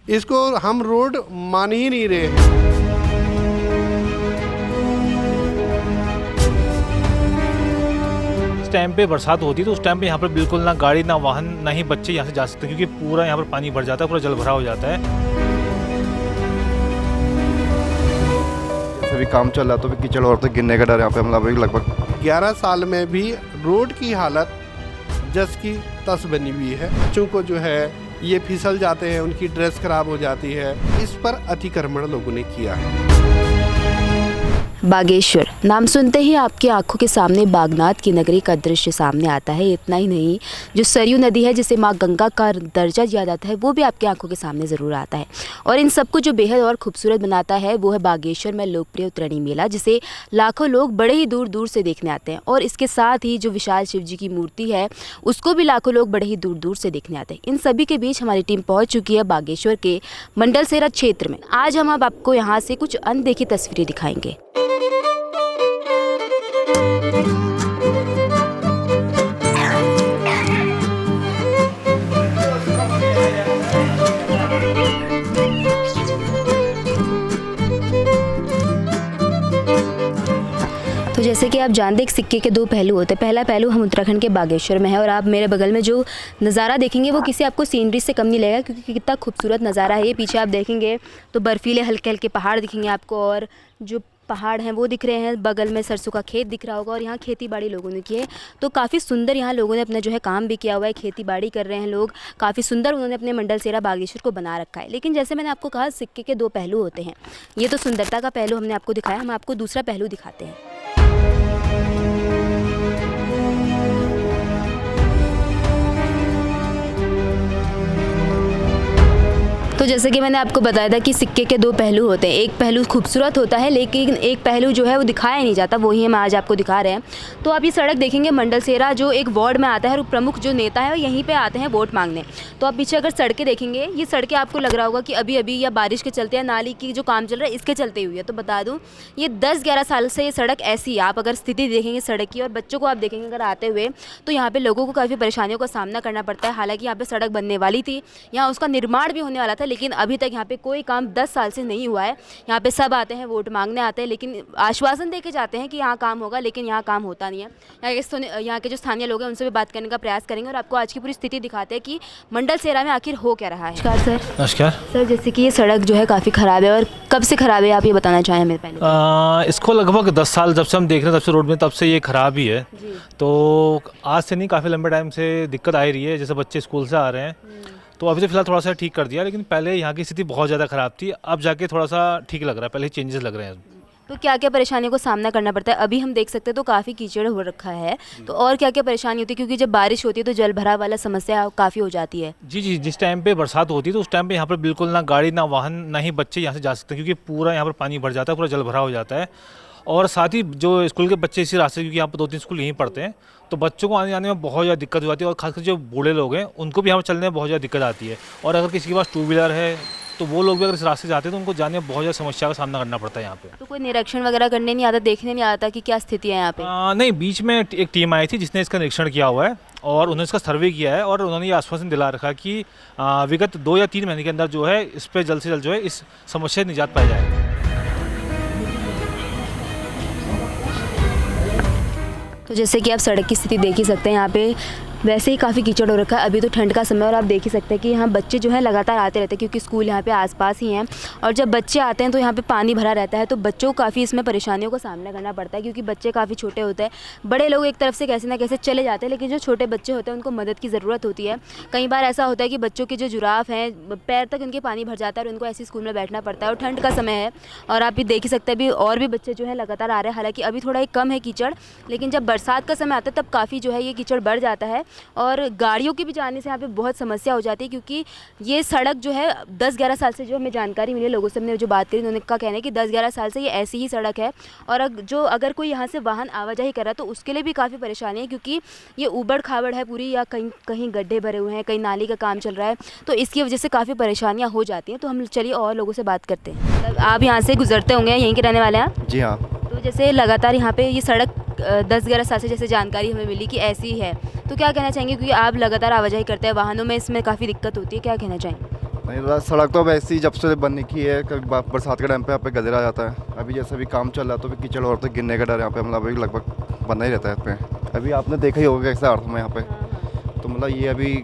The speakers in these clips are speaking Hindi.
इसको हम रोड मान ही नहीं रहे हैं। इस टाइम पे बरसात होती है तो उस टाइम पे यहाँ पर बिल्कुल ना गाड़ी ना वाहन ना ही बच्चे यहाँ से जा सकते क्योंकि पूरा यहाँ पर पानी भर जाता है, पूरा जल भरा हो जाता है। जैसे भी काम चल रहा तो भी कीचड़ और तो गिरने का डर यहाँ पे हम लगभग 11 साल में भी रोड की हालत जस की तस बनी हुई है। बच्चों को जो है ये फिसल जाते हैं, उनकी ड्रेस खराब हो जाती है। इस पर अतिक्रमण लोगों ने किया है। बागेश्वर नाम सुनते ही आपकी आंखों के सामने बागनाथ की नगरी का दृश्य सामने आता है। इतना ही नहीं, जो सरयू नदी है जिसे माँ गंगा का दर्जा दिया जाता है वो भी आपकी आंखों के सामने ज़रूर आता है। और इन सबको जो बेहद और खूबसूरत बनाता है वो है बागेश्वर में लोकप्रिय उत्तरायणी मेला, जिसे लाखों लोग बड़े ही दूर दूर से देखने आते हैं। और इसके साथ ही जो विशाल शिव जी की मूर्ति है उसको भी लाखों लोग बड़े ही दूर दूर से देखने आते हैं। इन सभी के बीच हमारी टीम पहुँच चुकी है बागेश्वर के मंडलसेरा क्षेत्र में। आज हम आपको यहाँ से कुछ अनदेखी तस्वीरें दिखाएंगे। तो जैसे कि आप जानते हैं एक सिक्के के दो पहलू होते हैं। पहला पहलू हम उत्तराखंड के बागेश्वर में है और आप मेरे बगल में जो नज़ारा देखेंगे वो किसी आपको सीनरी से कम नहीं लगेगा, क्योंकि कितना खूबसूरत नज़ारा है ये। पीछे आप देखेंगे तो बर्फीले हल्के हल्के पहाड़ दिखेंगे आपको, और जो पहाड़ हैं वो दिख रहे हैं। बगल में सरसों का खेत दिख रहा होगा और यहाँ खेती बाड़ी लोगों ने की है। तो काफ़ी सुंदर यहाँ लोगों ने अपना जो है काम भी किया हुआ है, खेती बाड़ी कर रहे हैं लोग। काफ़ी सुंदर उन्होंने अपने मंडलसेरा बागेश्वर को बना रखा है। लेकिन जैसे मैंने आपको कहा, सिक्के के दो पहलू होते हैं। ये तो सुंदरता का पहलू हमने आपको दिखाया, हम आपको दूसरा पहलू दिखाते हैं। तो जैसे कि मैंने आपको बताया था कि सिक्के के दो पहलू होते हैं। एक पहलू खूबसूरत होता है लेकिन एक पहलू जो है वो दिखाया नहीं जाता, वही हम आज आपको दिखा रहे हैं। तो आप ये सड़क देखेंगे, मंडलसेरा जो एक वार्ड में आता है और प्रमुख जो नेता है यहीं पे आते हैं वोट मांगने। तो आप पीछे अगर सड़कें देखेंगे, ये सड़कें आपको लग रहा होगा कि अभी अभी या बारिश के चलते या नाली की जो काम चल रहा है इसके चलते हुई है। तो बता दूँ, ये 10-11 साल से ये सड़क ऐसी है। आप अगर स्थिति देखेंगे सड़क की और बच्चों को आप देखेंगे अगर आते हुए, तो यहाँ पर लोगों को काफ़ी परेशानियों का सामना करना पड़ता है। हालाँकि यहाँ पर सड़क बनने वाली थी, यहाँ उसका निर्माण भी होने वाला था, लेकिन अभी तक यहाँ पे कोई काम 10 साल से नहीं हुआ है। यहाँ पे सब आते हैं, वोट मांगने आते हैं, लेकिन आश्वासन दे के जाते हैं कि यहाँ काम होगा, लेकिन यहाँ काम होता नहीं है। यहाँ के जो स्थानीय लोग हैं उनसे भी बात करने का प्रयास करेंगे और आपको आज की पूरी स्थिति दिखाते हैं कि मंडलसेरा में आखिर हो क्या रहा है। नमस्कार सर। नमस्कार सर, जैसे कि ये सड़क जो है काफ़ी ख़राब है, और कब से ख़राब है आप ये बताना चाहें हमें पहले? इसको लगभग 10 साल जब से हम देख रहे हैं तब से रोड में, तब से ये ख़राब ही है। तो आज से नहीं, काफ़ी लंबे टाइम से दिक्कत आ रही है। जैसे बच्चे स्कूल से आ रहे हैं तो अभी तो फिलहाल थोड़ा सा ठीक कर दिया, लेकिन पहले यहाँ की स्थिति बहुत ज़्यादा ख़राब थी। अब जाके थोड़ा सा ठीक लग रहा है, पहले चेंजेस लग रहे हैं। तो क्या क्या परेशानियों को सामना करना पड़ता है? अभी हम देख सकते हैं तो काफ़ी कीचड़ हो रखा है, तो और क्या क्या परेशानी होती है? क्योंकि जब बारिश होती है तो जल भरा वाला समस्या काफ़ी हो जाती है। जी, जिस टाइम पे बरसात होती है तो उस टाइम पे यहाँ पर बिल्कुल ना गाड़ी ना वाहन ना ही बच्चे यहाँ से जा सकते क्योंकि पूरा यहाँ पर पानी भर जाता है, पूरा जल भरा हो जाता है। और साथ ही जो स्कूल के बच्चे इसी रास्ते, क्योंकि यहाँ पर 2-3 स्कूल यहीं पढ़ते हैं, तो बच्चों को आने जाने में बहुत ज़्यादा दिक्कत हो जाती है। और खासकर जो बूढ़े लोग हैं उनको भी यहाँ पर चलने में बहुत ज़्यादा दिक्कत आती है। और अगर किसी के पास 2 व्हीलर है तो वो लोग भी अगर इस रास्ते जाते हैं तो उनको जाने में बहुत ज़्यादा समस्या का सामना करना पड़ता है यहाँ पे। तो कोई निरीक्षण वगैरह करने नहीं आता, देखने नहीं आता कि क्या स्थिति है यहाँ पे? नहीं, बीच में एक टीम आई थी जिसने इसका निरीक्षण किया हुआ है और उन्होंने इसका सर्वे किया है और उन्होंने ये आश्वासन दिला रखा कि विगत 2 या 3 महीने के अंदर जो है इस पर जल्द से जल्द जो है इस समस्या से निजात पाई जाए। तो जैसे कि आप सड़क की स्थिति देख ही सकते हैं, यहाँ पे वैसे ही काफ़ी कीचड़ हो रखा है। अभी तो ठंड का समय और आप देख ही सकते हैं कि यहाँ बच्चे जो है लगातार आते रहते हैं, क्योंकि स्कूल यहाँ पे आसपास ही हैं। और जब बच्चे आते हैं तो यहाँ पे पानी भरा रहता है, तो बच्चों को काफ़ी इसमें परेशानियों का सामना करना पड़ता है, क्योंकि बच्चे काफ़ी छोटे होते हैं। बड़े लोग एक तरफ से कैसे ना कैसे चले जाते हैं, लेकिन जो छोटे बच्चे होते हैं उनको मदद की ज़रूरत होती है। कई बार ऐसा होता है कि बच्चों के जो जुराफ हैं पैर तक उनके पानी भर जाता है और उनको ऐसे स्कूल में बैठना पड़ता है। और ठंड का समय है और आप भी देख ही सकते हैं अभी और भी बच्चे जो है लगातार आ रहे हैं। हालाँकि अभी थोड़ा कम है कीचड़, लेकिन जब बरसात का समय आता है तब काफ़ी जो है ये कीचड़ बढ़ जाता है और गाड़ियों के भी जाने से यहाँ पे बहुत समस्या हो जाती है। क्योंकि ये सड़क जो है 10-11 साल से, जो हमें जानकारी मिली लोगों से हमने जो बात करी, उन्होंने का कहना है कि 10-11 साल से ये ऐसी ही सड़क है। और अगर कोई यहाँ से वाहन आवाजाही कर रहा है तो उसके लिए भी काफ़ी परेशानी है, क्योंकि ये ऊबड़ खाबड़ है पूरी, या कहीं कहीं गड्ढे भरे हुए हैं, कहीं नाली का काम चल रहा है, तो इसकी वजह से काफ़ी परेशानियाँ हो जाती हैं। तो हम चलिए और लोगों से बात करते हैं। आप यहाँ से गुजरते होंगे, यहीं के रहने वाले हैं? जी हाँ। तो जैसे लगातार यहाँ पे ये सड़क 10-11 साल से जैसे जानकारी हमें मिली कि ऐसी ही है, तो क्या कहना चाहेंगे? क्योंकि आप लगातार आवाजाही करते हैं वाहनों में, इसमें काफ़ी दिक्कत होती है, क्या कहना चाहेंगे? नहीं, सड़क तो वैसे ही जब से बनने की है, कभी बरसात के टाइम पे यहाँ पे गजरा आ जाता है। अभी जैसे अभी काम चल रहा है तो भी कीचड़ और तो गिरने का डर यहाँ पे मतलब अभी लगभग बना ही रहता है यहाँ पे। अभी आपने देखा ही होगा कैसा अर्थ में यहाँ पे, तो मतलब ये अभी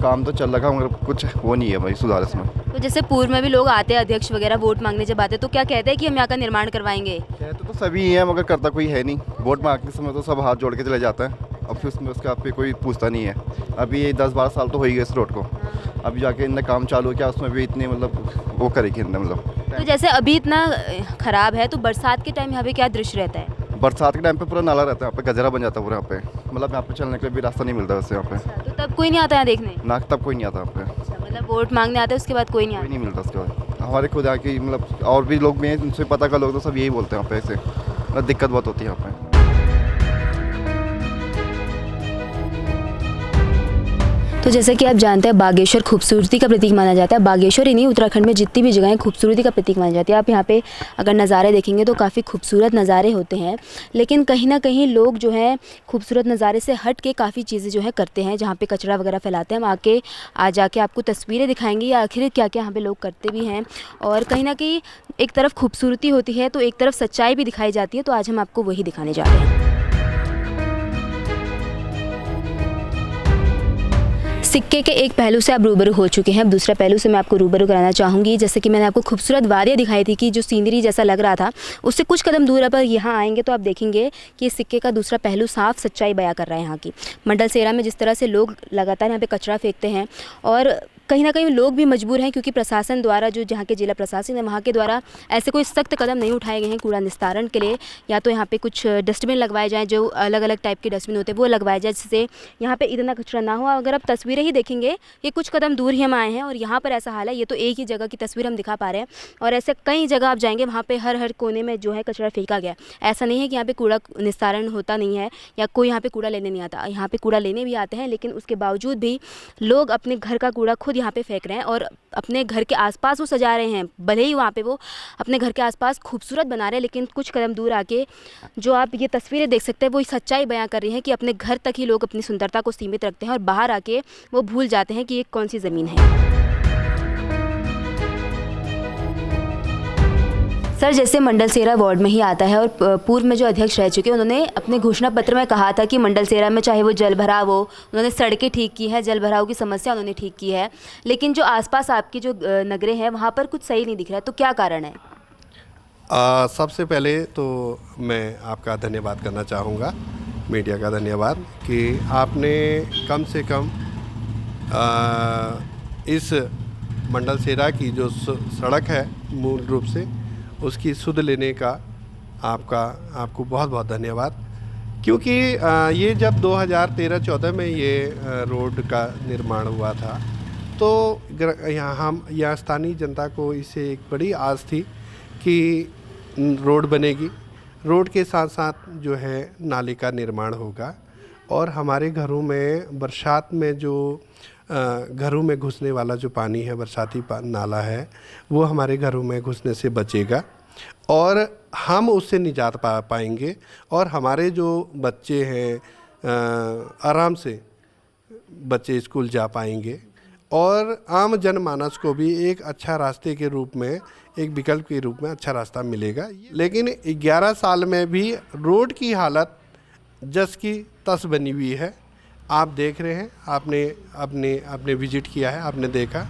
काम तो चल रहा है मगर कुछ वो नहीं है भाई सुधार इसमें। तो जैसे पूर्व में भी लोग आते हैं, अध्यक्ष वगैरह वोट मांगने जब आते हैं, तो क्या कहते हैं कि हम यहाँ का निर्माण करवाएंगे? कहते तो सभी ही हैं मगर करता कोई है नहीं। वोट मांगते समय तो सब हाथ जोड़ के चले जाते हैं, अब फिर उसमें उसका पे कोई पूछता नहीं है। अभी ये 10-12 साल तो हो ही गए इस रोड को, अभी जाके इनने काम चालू किया, उसमें भी इतनी मतलब वो करेगी इनने मतलब। तो जैसे अभी इतना ख़राब है, तो बरसात के टाइम यहाँ पे क्या दृश्य रहता है? बरसात के टाइम पे पूरा नाला रहता है, यहाँ पे गजरा बन जाता है पूरा यहाँ पे, मतलब यहाँ पे चलने के लिए भी रास्ता नहीं मिलता वैसे यहाँ पे। तो तब कोई नहीं आता है देखने? ना तब कोई नहीं आता यहाँ पे, मतलब वोट मांगने आते हैं उसके बाद कोई नहीं कोई आता? नहीं मिलता उसके बाद। हमारे खुद यहाँ की मतलब और भी लोग भी हैं, उनसे पता का लोग तो सब यही बोलते हैं यहाँ पे ऐसे मतलब दिक्कत बहुत होती है यहाँ पे। तो जैसे कि आप जानते हैं, बागेश्वर खूबसूरती का प्रतीक माना जाता है। बागेश्वर ही नहीं, उत्तराखंड में जितनी भी जगहें खूबसूरती का प्रतीक मानी जाती है। आप यहाँ पे अगर नज़ारे देखेंगे तो काफ़ी खूबसूरत नज़ारे होते हैं, लेकिन कहीं ना कहीं लोग जो है खूबसूरत नज़ारे से हट के काफ़ी चीज़ें जो है करते हैं, जहाँ पे कचरा वगैरह फैलाते हैं। हम आज जाके आपको तस्वीरें दिखाएंगे या आखिर क्या क्या यहाँ पे लोग करते भी हैं। और कहीं ना कहीं एक तरफ खूबसूरती होती है तो एक तरफ सच्चाई भी दिखाई जाती है, तो आज हम आपको वही दिखाने जा रहे हैं। सिक्के के एक पहलू से आप रूबरू हो चुके हैं, अब दूसरा पहलू से मैं आपको रूबरू कराना चाहूँगी। जैसे कि मैंने आपको खूबसूरत वादियाँ दिखाई थी कि जो सीनरी जैसा लग रहा था, उससे कुछ कदम दूर पर यहाँ आएंगे तो आप देखेंगे कि इस सिक्के का दूसरा पहलू साफ सच्चाई बयां कर रहा है यहाँ की। मंडलसेरा में जिस तरह से लोग लगातार यहाँ पे कचरा फेंकते हैं, और कहीं ना कहीं लोग भी मजबूर हैं क्योंकि प्रशासन द्वारा, जो जहाँ के जिला प्रशासन है वहाँ के द्वारा ऐसे कोई सख्त कदम नहीं उठाए गए हैं कूड़ा निस्तारण के लिए। या तो यहाँ पे कुछ डस्टबिन लगवाए जाएँ, जो अलग अलग टाइप के डस्टबिन होते हैं वो लगवाए जाए, जिससे यहाँ पे इतना कचरा ना हो। अगर आप तस्वीरें ही देखेंगे, ये कुछ कदम दूर ही हम आए हैं और यहाँ पर ऐसा हाल है। ये तो एक ही जगह की तस्वीर हम दिखा पा रहे हैं, और ऐसे कई जगह आप जाएंगे वहाँ पे हर कोने में जो है कचरा फेंका गया। ऐसा नहीं है कि यहाँ पे कूड़ा निस्तारण होता नहीं है या कोई यहाँ पे कूड़ा लेने नहीं आता। यहाँ पे कूड़ा लेने भी आते हैं, लेकिन उसके बावजूद भी लोग अपने घर का कूड़ा खुद यहाँ पे फेंक रहे हैं और अपने घर के आसपास वो सजा रहे हैं। भले ही वहाँ पे वो अपने घर के आसपास खूबसूरत बना रहे हैं, लेकिन कुछ कदम दूर आके जो आप ये तस्वीरें देख सकते हैं वो सच्चाई बयां कर रही हैं कि अपने घर तक ही लोग अपनी सुंदरता को सीमित रखते हैं और बाहर आके वो भूल जाते हैं कि ये कौन सी ज़मीन है। सर, जैसे मंडलसेरा वार्ड में ही आता है और पूर्व में जो अध्यक्ष रह चुके हैं, उन्होंने अपने घोषणा पत्र में कहा था कि मंडलसेरा में चाहे वो जल भराव हो, उन्होंने सड़कें ठीक की है, जल भराव की समस्या उन्होंने ठीक की है, लेकिन जो आसपास आपकी जो नगरें हैं वहाँ पर कुछ सही नहीं दिख रहा है, तो क्या कारण है? सबसे पहले तो मैं आपका धन्यवाद करना चाहूँगा, मीडिया का धन्यवाद कि आपने कम से कम इस मंडलसेरा की जो सड़क है मूल रूप से उसकी सुध लेने का आपको बहुत बहुत धन्यवाद। क्योंकि ये जब 2013-14 में ये रोड का निर्माण हुआ था तो यहाँ स्थानीय जनता को इससे एक बड़ी आस थी कि रोड बनेगी, रोड के साथ साथ जो है नाले का निर्माण होगा और हमारे घरों में बरसात में जो घरों में घुसने वाला जो पानी है, बरसाती नाला है, वो हमारे घरों में घुसने से बचेगा और हम उससे निजात पाएंगे और हमारे जो बच्चे हैं आराम से बच्चे स्कूल जा पाएंगे और आम जनमानस को भी एक अच्छा रास्ते के रूप में, एक विकल्प के रूप में अच्छा रास्ता मिलेगा। लेकिन 11 साल में भी रोड की हालत जस की तस बनी हुई है। आप देख रहे हैं, आपने विजिट किया है, आपने देखा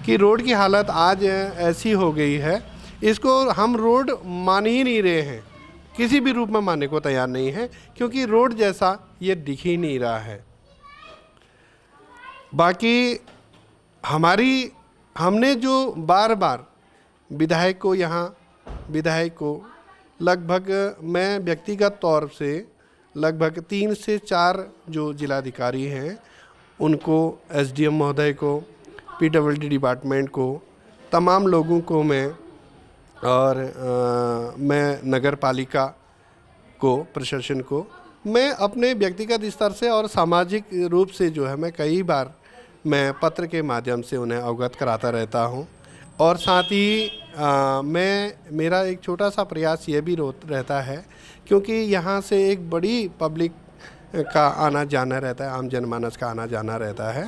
कि रोड की हालत आज ऐसी हो गई है, इसको हम रोड मान ही नहीं रहे हैं, किसी भी रूप में मानने को तैयार नहीं है, क्योंकि रोड जैसा ये दिख ही नहीं रहा है। बाकी हमने जो बार बार विधायक को लगभग मैं व्यक्तिगत तौर से लगभग 3 से 4 जो जिलाधिकारी हैं उनको, एसडीएम महोदय को, पीडब्ल्यूडी डिपार्टमेंट को, तमाम लोगों को मैं नगर पालिका को, प्रशासन को मैं अपने व्यक्तिगत स्तर से और सामाजिक रूप से जो है मैं कई बार मैं पत्र के माध्यम से उन्हें अवगत कराता रहता हूं। और साथ ही मेरा एक छोटा सा प्रयास ये भी रहता है, क्योंकि यहाँ से एक बड़ी पब्लिक का आना जाना रहता है, आम जनमानस का आना जाना रहता है,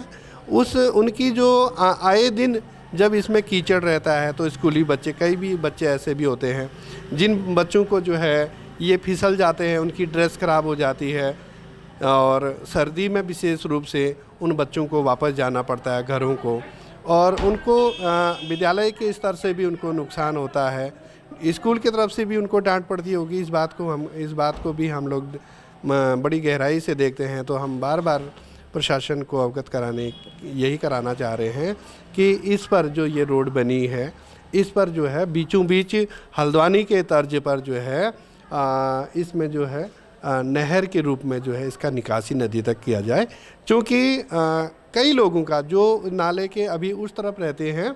उनकी जो आए दिन जब इसमें कीचड़ रहता है तो स्कूली बच्चे, कई भी बच्चे ऐसे भी होते हैं जिन बच्चों को जो है ये फिसल जाते हैं, उनकी ड्रेस ख़राब हो जाती है और सर्दी में विशेष रूप से उन बच्चों को वापस जाना पड़ता है घरों को, और उनको विद्यालय के स्तर से भी उनको नुकसान होता है, स्कूल की तरफ से भी उनको डांट पड़ती होगी। इस बात को भी हम लोग बड़ी गहराई से देखते हैं। तो हम बार बार प्रशासन को अवगत यही कराना चाह रहे हैं कि इस पर जो ये रोड बनी है, इस पर जो है बीचों बीच हल्द्वानी के तर्ज पर जो है इसमें जो है नहर के रूप में जो है इसका निकासी नदी तक किया जाए। क्योंकि कई लोगों का जो नाले के अभी उस तरफ रहते हैं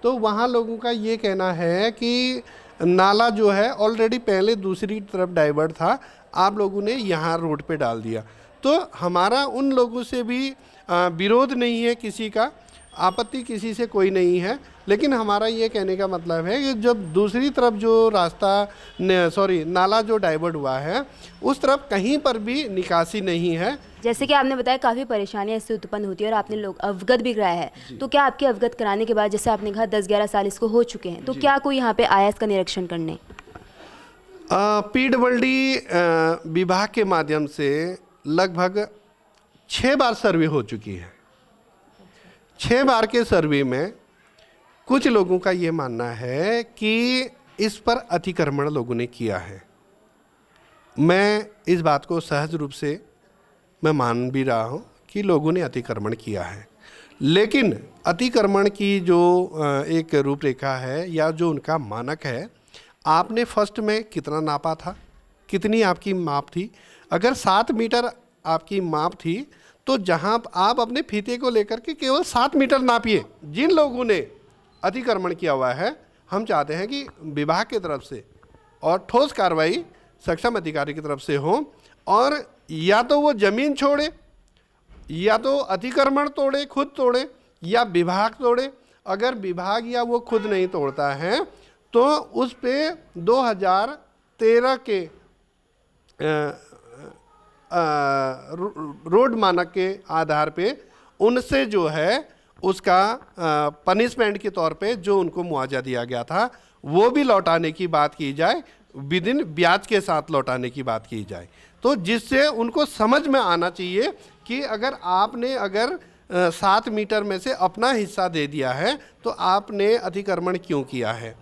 तो वहाँ लोगों का ये कहना है कि नाला जो है ऑलरेडी पहले दूसरी तरफ डाइवर्ट था, आप लोगों ने यहाँ रोड पे डाल दिया। तो हमारा उन लोगों से भी विरोध नहीं है, किसी का आपत्ति किसी से कोई नहीं है, लेकिन हमारा ये कहने का मतलब है कि जब दूसरी तरफ जो नाला जो डाइवर्ट हुआ है उस तरफ कहीं पर भी निकासी नहीं है। जैसे कि आपने बताया काफ़ी परेशानियां इससे उत्पन्न होती है और आपने लोग अवगत भी कराया है, तो क्या आपके अवगत कराने के बाद, जैसे आपने कहा 10-11 साल इसको हो चुके हैं, तो क्या कोई यहाँ पे आया इसका निरीक्षण करने? PWD विभाग के माध्यम से लगभग 6 बार सर्वे हो चुकी है। 6 बार के सर्वे में कुछ लोगों का ये मानना है कि इस पर अतिक्रमण लोगों ने किया है। मैं इस बात को सहज रूप से मैं मान भी रहा हूँ कि लोगों ने अतिक्रमण किया है, लेकिन अतिक्रमण की जो एक रूपरेखा है या जो उनका मानक है, आपने फर्स्ट में कितना नापा था, कितनी आपकी माप थी? अगर 7 मीटर आपकी माप थी तो जहां आप अपने फीते को लेकर के केवल 7 मीटर नापिए। जिन लोगों ने अतिक्रमण किया हुआ है, हम चाहते हैं कि विभाग की तरफ से और ठोस कार्रवाई सक्षम अधिकारी की तरफ से हो, और या तो वो ज़मीन छोड़े, या तो अतिक्रमण तोड़े, खुद तोड़े, या विभाग तोड़े। अगर विभाग या वो खुद नहीं तोड़ता है तो उस पे 2013 के रोड मानक के आधार पे उनसे जो है उसका पनिशमेंट के तौर पे जो उनको मुआवजा दिया गया था वो भी लौटाने की बात की जाए, विदिन ब्याज के साथ लौटाने की बात की जाए। तो जिससे उनको समझ में आना चाहिए कि अगर 7 मीटर में से अपना हिस्सा दे दिया है तो आपने अतिक्रमण क्यों किया है।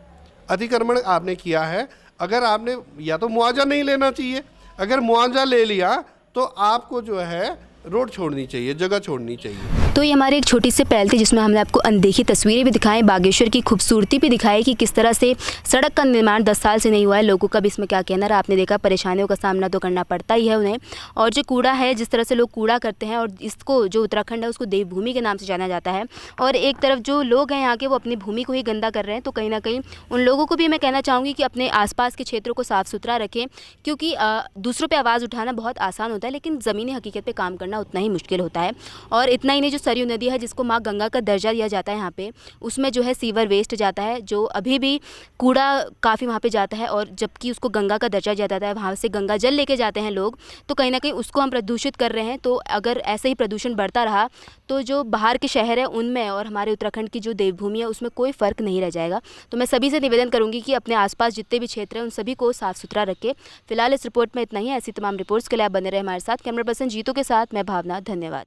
अतिक्रमण आपने किया है, अगर आपने या तो मुआवजा नहीं लेना चाहिए, अगर मुआवजा ले लिया तो आपको जो है रोड छोड़नी चाहिए, जगह छोड़नी चाहिए। तो ये हमारी एक छोटी सी पहल थी जिसमें हमने आपको अनदेखी तस्वीरें भी दिखाई, बागेश्वर की खूबसूरती भी दिखाई कि किस तरह से सड़क का निर्माण 10 साल से नहीं हुआ है। लोगों का भी इसमें क्या कहना है, आपने देखा परेशानियों का सामना तो करना पड़ता ही है उन्हें। और जो कूड़ा है, जिस तरह से लोग कूड़ा करते हैं, और इसको जो उत्तराखंड है उसको देवभूमि के नाम से जाना जाता है, और एक तरफ जो लोग हैं यहाँ के वो अपनी भूमि को ही गंदा कर रहे हैं। तो कहीं ना कहीं उन लोगों को भी मैं कहना चाहूँगी कि अपने आसपास के क्षेत्रों को साफ़ सुथरा रखें, क्योंकि दूसरों पर आवाज़ उठाना बहुत आसान होता है, लेकिन ज़मीनी हकीकत पर काम करना उतना ही मुश्किल होता है। और इतना ही नहीं, जो सरयू नदी है जिसको माँ गंगा का दर्जा दिया जाता है यहाँ पे, उसमें जो है सीवर वेस्ट जाता है, जो अभी भी कूड़ा काफ़ी वहाँ पे जाता है, और जबकि उसको गंगा का दर्जा दिया जाता है, वहाँ से गंगा जल लेके जाते हैं लोग, तो कहीं ना कहीं उसको हम प्रदूषित कर रहे हैं। तो अगर ऐसे ही प्रदूषण बढ़ता रहा तो जो बाहर के शहर है उनमें और हमारे उत्तराखंड की जो देवभूमि है उसमें कोई फ़र्क नहीं रह जाएगा। तो मैं सभी से निवेदन करूँगी कि अपने आसपास जितने भी क्षेत्र हैं उन सभी को साफ़ सुथरा रखें। फिलहाल इस रिपोर्ट में इतना ही। ऐसी तमाम रिपोर्ट्स के लिए आप बने रहे हमारे साथ। कैमरा पर्सन जीतू के साथ मैं भावना। धन्यवाद।